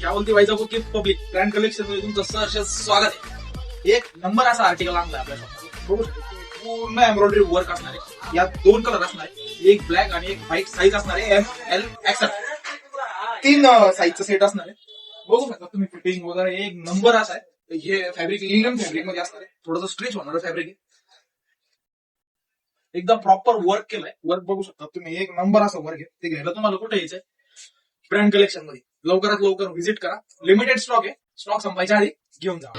क्या बोलते वैजापूर की पब्लिक ब्रँड कलेक्शन मध्ये तुमचं सहर्ष स्वागत आहे. एक नंबर असा आर्टिकल आणलाय आपल्या शॉपमध्ये. बघू शकतो पूर्ण एम्ब्रॉयडरी वर्क असणार आहे. यात 2 कलर असणार आहे, एक ब्लॅक आणि एक व्हाईट. साईज असणार आहे ML XL. 3 साईजचा सेट असणार आहे. बघू शकता तुम्ही फिटिंग वगैरे एक नंबर असा आहे. हे फॅब्रिक लिनन फॅब्रिक मध्ये असणार आहे. थोडंसं स्ट्रेच होणार फॅब्रिक आहे. एकदम प्रॉपर वर्क केलंय. वर्क बघू शकता तुम्ही एक नंबर असं वर्क आहे. ते घ्यायला तुम्हाला कुठे यायचंय ब्रँड कलेक्शन मध्ये. लवकरात लवकर व्हिजिट करा. लिमिटेड स्टॉक आहे. स्टॉक संपायच्या आधी घेऊन जा.